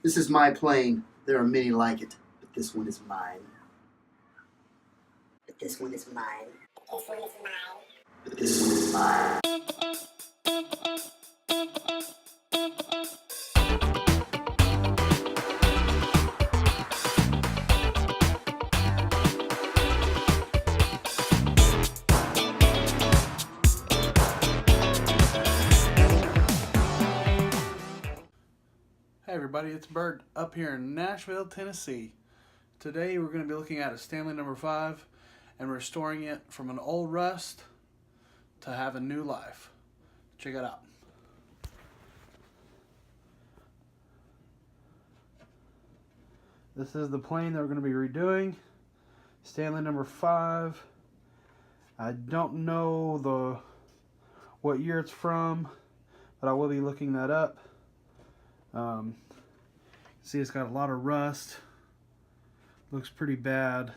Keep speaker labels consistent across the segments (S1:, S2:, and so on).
S1: This is my plane. There are many like it, but this one is mine. But this one is mine. But this one is mine. But this one is mine.
S2: Hey everybody, it's Bert up here in Nashville, Tennessee. Today we're going to be looking at a Stanley No. 5 and restoring it from an old rust to have a new life. Check it out. This is the plane that we're going to be redoing. Stanley No. 5. I don't know what year it's from, but I will be looking that up. See, it's got a lot of rust. Looks pretty bad,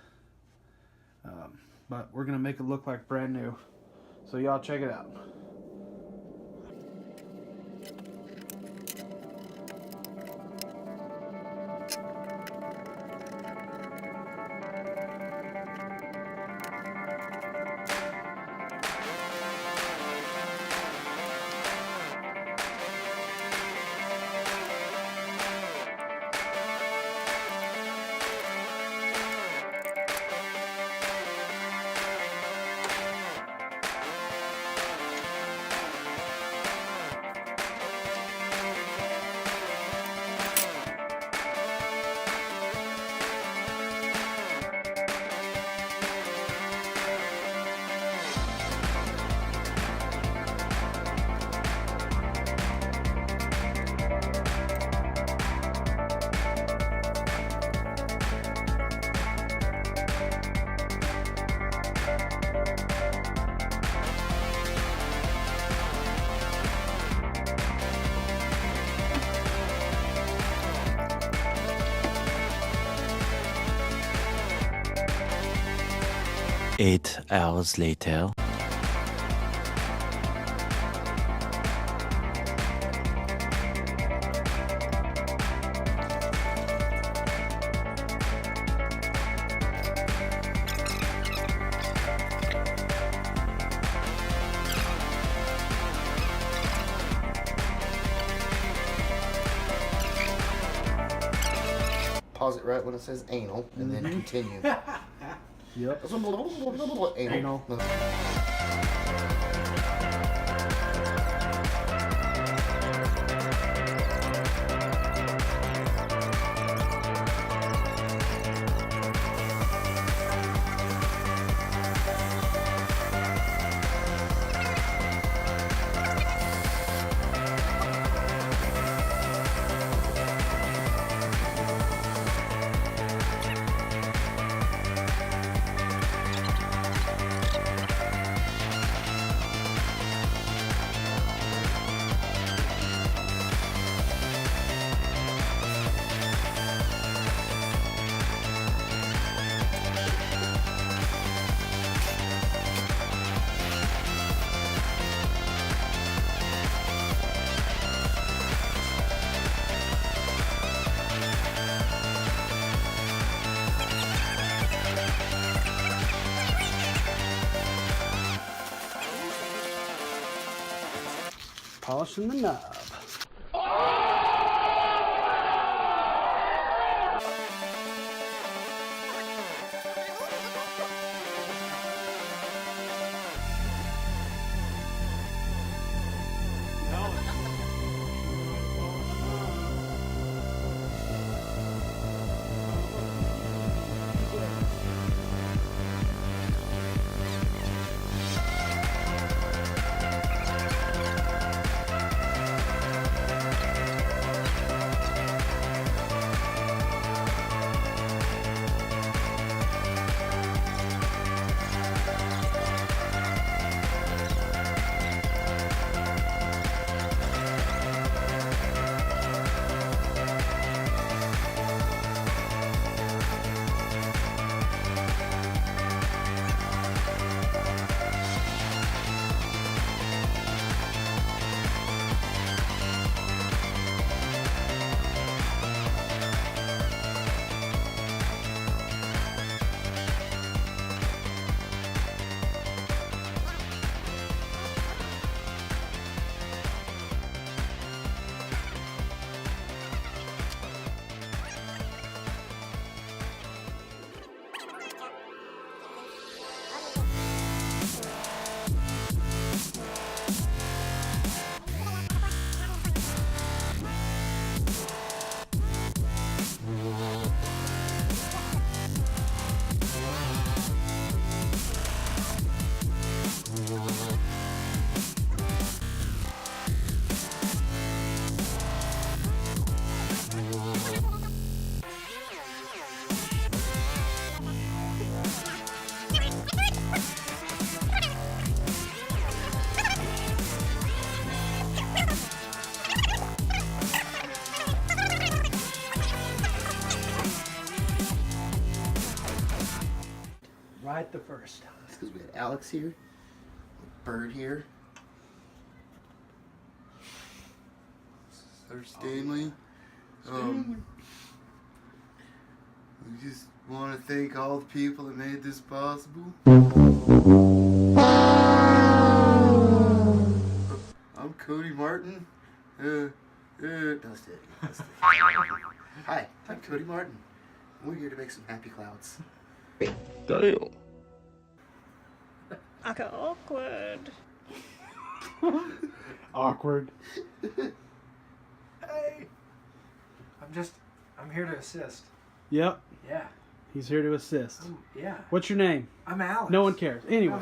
S2: but we're gonna make it look like brand new. So y'all check it out.
S3: Eight hours later.
S1: Pause it right when it says anal, and then continue.
S2: Yep.
S1: Anal.
S2: Polishing the knob.
S4: right the first time.
S1: That's because we had Alex here, Bird here. There's Stanley. We just want to thank all the people that made this possible. I'm Cody Martin. Hi, I'm Cody Martin. We're here to make some happy clouds.
S3: Damn.
S5: Okay, awkward.
S2: Awkward.
S4: Hey! I'm here to assist.
S2: Yep.
S4: Yeah.
S2: He's here to assist.
S4: Yeah.
S2: What's your name?
S4: I'm Alex.
S2: No one cares. Anyway.